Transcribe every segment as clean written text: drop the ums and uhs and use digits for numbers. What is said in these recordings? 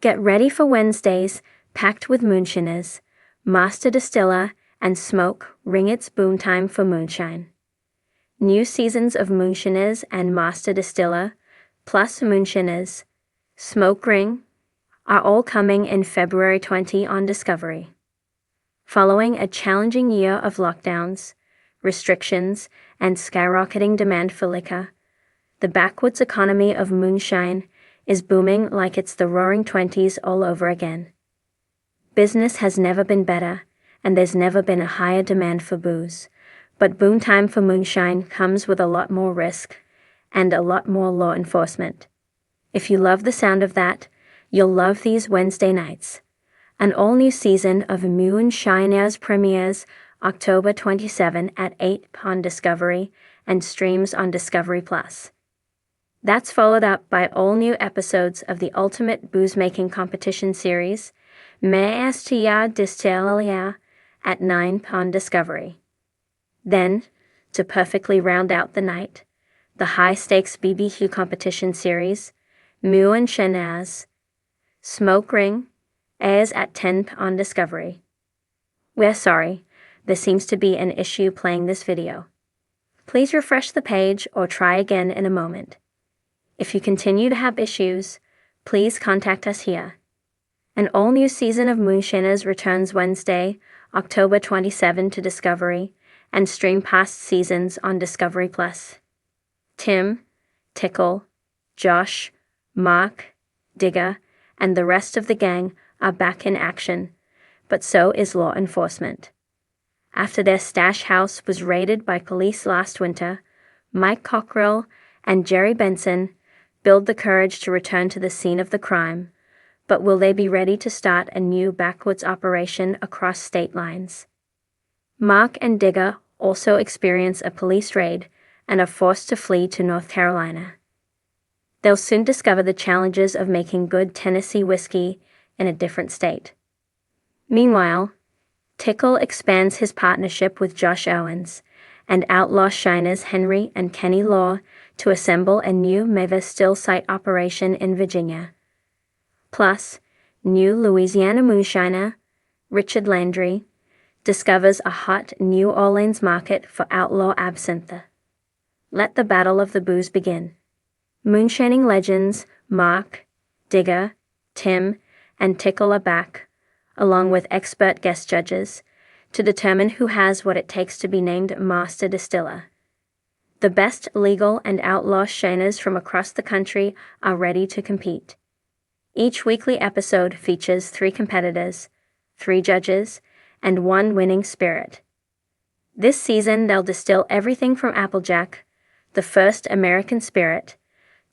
Get ready for Wednesdays, packed with Moonshiners, Master Distiller and Smoke Ring. It's boom time for moonshine. New seasons of Moonshiners and Master Distiller, plus Moonshiners, Smoke Ring, are all coming in February 20 on Discovery. Following a challenging year of lockdowns, restrictions, and skyrocketing demand for liquor, the backwoods economy of moonshine is booming like it's the roaring 20s all over again. Business has never been better, and there's never been a higher demand for booze. But boom time for moonshine comes with a lot more risk and a lot more law enforcement. If you love the sound of that, you'll love these Wednesday nights. An all-new season of Moonshiners premieres October 27 at 8 on Discovery and streams on Discovery+. That's followed up by all-new episodes of the ultimate booze-making competition series, Distiller at 9 on Discovery. Then, to perfectly round out the night, the high-stakes BBQ competition series, Moonshiners, Smoke Ring, airs at 10 on Discovery. We're sorry, there seems to be an issue playing this video. Please refresh the page or try again in a moment. If you continue to have issues, please contact us here. An all-new season of Moonshiners returns Wednesday, October 27 to Discovery, and stream past seasons on Discovery+. Tim, Tickle, Josh, Mark, Digger, and the rest of the gang are back in action, but so is law enforcement. After their stash house was raided by police last winter, Mike Cockrell and Jerry Benson build the courage to return to the scene of the crime, but will they be ready to start a new backwoods operation across state lines? Mark and Digger also experience a police raid and are forced to flee to North Carolina. They'll soon discover the challenges of making good Tennessee whiskey in a different state. Meanwhile, Tickle expands his partnership with Josh Owens and outlaw shiners Henry and Kenny Law to assemble a new Mavis Still site operation in Virginia. Plus, new Louisiana moonshiner, Richard Landry, discovers a hot New Orleans market for outlaw absinthe. Let the battle of the booze begin. Moonshining legends Mark, Digger, Tim, and Tickle are back, along with expert guest judges, to determine who has what it takes to be named Master Distiller. The best legal and outlaw shiners from across the country are ready to compete. Each weekly episode features 3 competitors, 3 judges, and 1 winning spirit. This season they'll distill everything from Applejack, the first American spirit,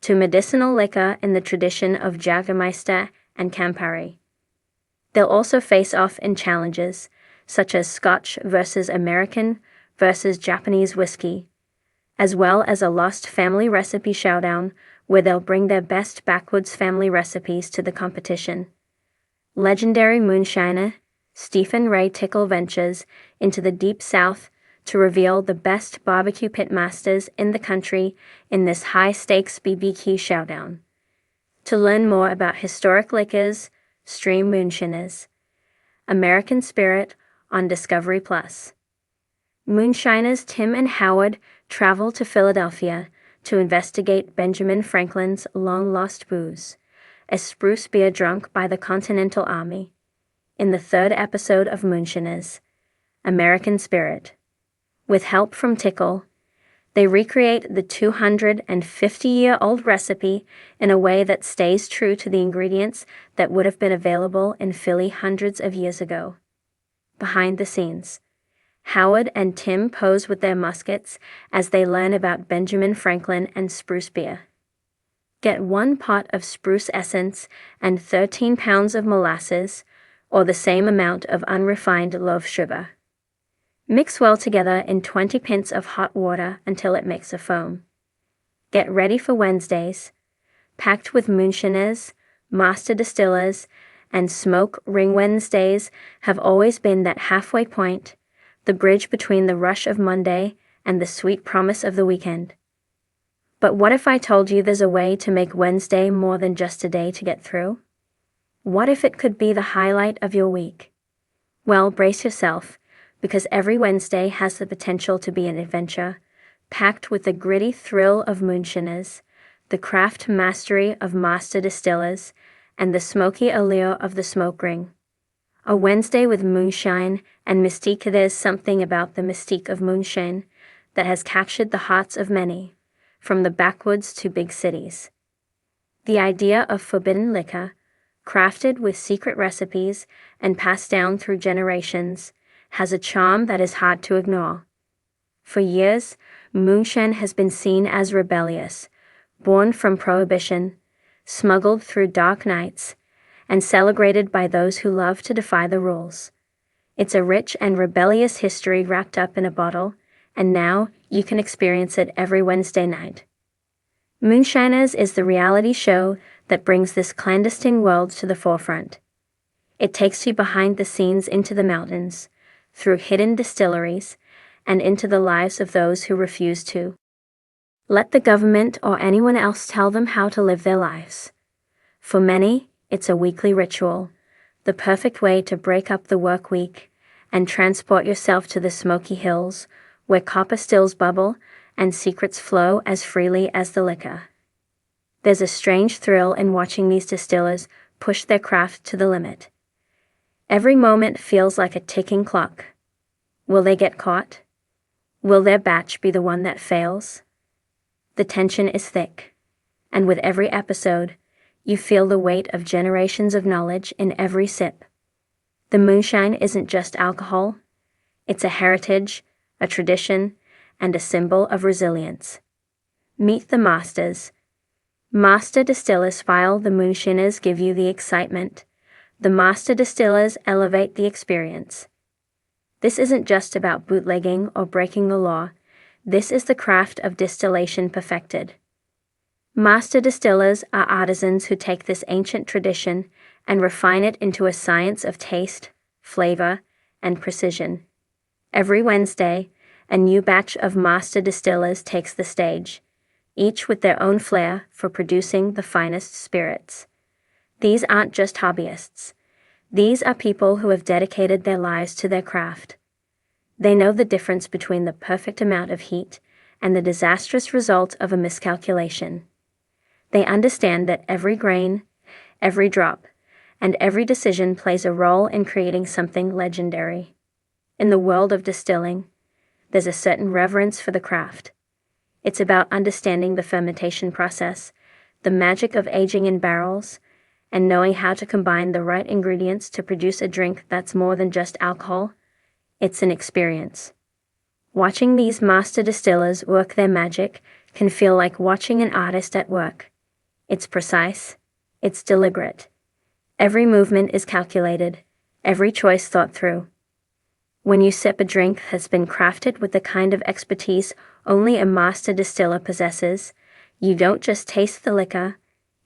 to medicinal liquor in the tradition of Jägermeister and Campari. They'll also face off in challenges, such as Scotch versus American versus Japanese whiskey, as well as a Lost Family Recipe Showdown where they'll bring their best backwoods family recipes to the competition. Legendary moonshiner Stephen Ray Tickle ventures into the Deep South to reveal the best barbecue pitmasters in the country in this high-stakes BBQ showdown. To learn more about historic liquors, stream Moonshiners, American Spirit on Discovery+. Moonshiners Tim and Howard travel to Philadelphia to investigate Benjamin Franklin's long-lost booze, a spruce beer drunk by the Continental Army, in the 3rd episode of Moonshiners, American Spirit. With help from Tickle, they recreate the 250-year-old recipe in a way that stays true to the ingredients that would have been available in Philly hundreds of years ago. Behind the scenes, Howard and Tim pose with their muskets as they learn about Benjamin Franklin and spruce beer. Get 1 pot of spruce essence and 13 pounds of molasses, or the same amount of unrefined loaf sugar. Mix well together in 20 pints of hot water until it makes a foam. Get ready for Wednesdays, packed with Moonshiners, Master Distillers, and Smoke Ring. Wednesdays have always been that halfway point, the bridge between the rush of Monday and the sweet promise of the weekend. But what if I told you there's a way to make Wednesday more than just a day to get through? What if it could be the highlight of your week? Well, brace yourself, because every Wednesday has the potential to be an adventure, packed with the gritty thrill of Moonshiners, the craft mastery of master distillers, and the smoky allure of the smoke ring. A Wednesday with moonshine and mystique. There's something about the mystique of moonshine that has captured the hearts of many, from the backwoods to big cities. The idea of forbidden liquor, crafted with secret recipes and passed down through generations, has a charm that is hard to ignore. For years, moonshine has been seen as rebellious, born from prohibition, smuggled through dark nights, and celebrated by those who love to defy the rules. It's a rich and rebellious history wrapped up in a bottle, and now you can experience it every Wednesday night. Moonshiners is the reality show that brings this clandestine world to the forefront. It takes you behind the scenes into the mountains, through hidden distilleries, and into the lives of those who refuse to let the government or anyone else tell them how to live their lives. For many, it's a weekly ritual, the perfect way to break up the work week and transport yourself to the smoky hills where copper stills bubble and secrets flow as freely as the liquor. There's a strange thrill in watching these distillers push their craft to the limit. Every moment feels like a ticking clock. Will they get caught? Will their batch be the one that fails? The tension is thick, and with every episode, you feel the weight of generations of knowledge in every sip. The moonshine isn't just alcohol, it's a heritage, a tradition, and a symbol of resilience. Meet the masters. Master distillers file the moonshiners give you the excitement. The master distillers elevate the experience. This isn't just about bootlegging or breaking the law. This is the craft of distillation perfected. Master distillers are artisans who take this ancient tradition and refine it into a science of taste, flavor, and precision. Every Wednesday, a new batch of master distillers takes the stage, each with their own flair for producing the finest spirits. These aren't just hobbyists. These are people who have dedicated their lives to their craft. They know the difference between the perfect amount of heat and the disastrous result of a miscalculation. They understand that every grain, every drop, and every decision plays a role in creating something legendary. In the world of distilling, there's a certain reverence for the craft. It's about understanding the fermentation process, the magic of aging in barrels, and knowing how to combine the right ingredients to produce a drink that's more than just alcohol. It's an experience. Watching these master distillers work their magic can feel like watching an artist at work. It's precise. It's deliberate. Every movement is calculated, every choice thought through. When you sip a drink that's been crafted with the kind of expertise only a master distiller possesses, you don't just taste the liquor,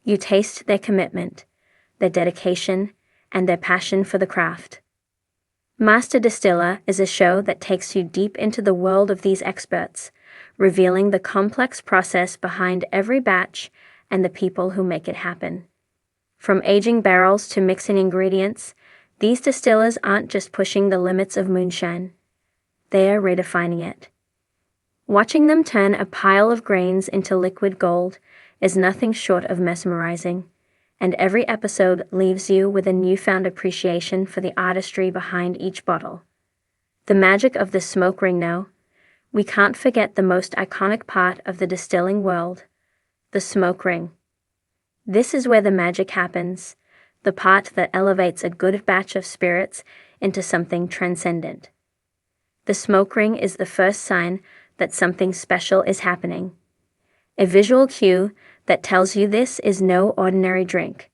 you taste their commitment, their dedication, and their passion for the craft. Master Distiller is a show that takes you deep into the world of these experts, revealing the complex process behind every batch and the people who make it happen. From aging barrels to mixing ingredients, these distillers aren't just pushing the limits of moonshine. They are redefining it. Watching them turn a pile of grains into liquid gold is nothing short of mesmerizing, and every episode leaves you with a newfound appreciation for the artistry behind each bottle. The magic of the smoke ring. Now, we can't forget the most iconic part of the distilling world, the smoke ring. This is where the magic happens, the part that elevates a good batch of spirits into something transcendent. The smoke ring is the first sign that something special is happening, a visual cue that tells you this is no ordinary drink.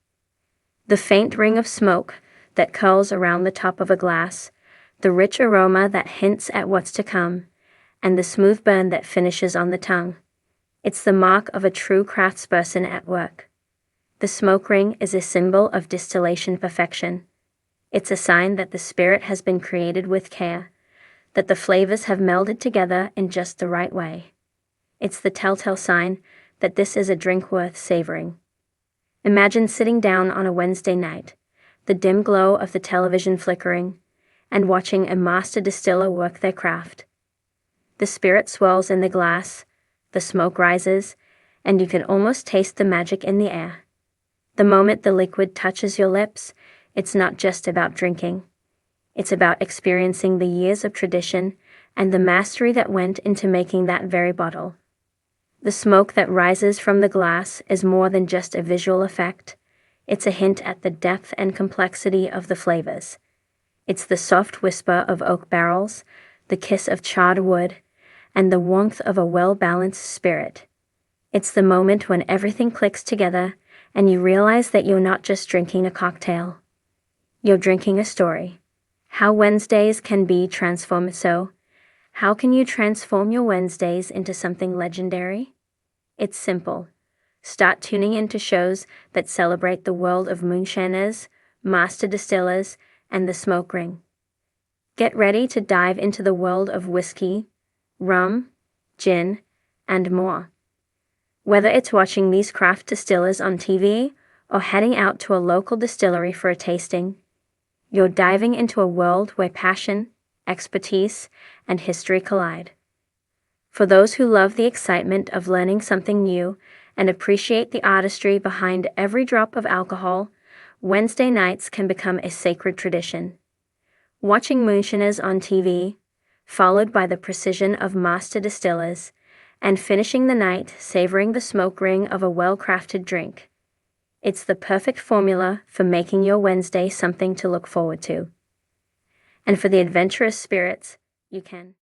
The faint ring of smoke that curls around the top of a glass, the rich aroma that hints at what's to come, and the smooth burn that finishes on the tongue. It's the mark of a true craftsperson at work. The smoke ring is a symbol of distillation perfection. It's a sign that the spirit has been created with care, that the flavors have melded together in just the right way. It's the telltale sign that this is a drink worth savoring. Imagine sitting down on a Wednesday night, the dim glow of the television flickering, and watching a master distiller work their craft. The spirit swirls in the glass, the smoke rises, and you can almost taste the magic in the air. The moment the liquid touches your lips, it's not just about drinking. It's about experiencing the years of tradition and the mastery that went into making that very bottle. The smoke that rises from the glass is more than just a visual effect. It's a hint at the depth and complexity of the flavors. It's the soft whisper of oak barrels, the kiss of charred wood, and the warmth of a well-balanced spirit. It's the moment when everything clicks together and you realize that you're not just drinking a cocktail. You're drinking a story. How Wednesdays can be transformed. So, how can you transform your Wednesdays into something legendary? It's simple. Start tuning into shows that celebrate the world of moonshiners, master distillers, and the smoke ring. Get ready to dive into the world of whiskey, rum, gin, and more. Whether it's watching these craft distillers on TV or heading out to a local distillery for a tasting, you're diving into a world where passion, expertise, and history collide. For those who love the excitement of learning something new and appreciate the artistry behind every drop of alcohol, Wednesday nights can become a sacred tradition. Watching Moonshiners on TV, followed by the precision of master distillers, and finishing the night savoring the smoke ring of a well-crafted drink. It's the perfect formula for making your Wednesday something to look forward to. And for the adventurous spirits, you can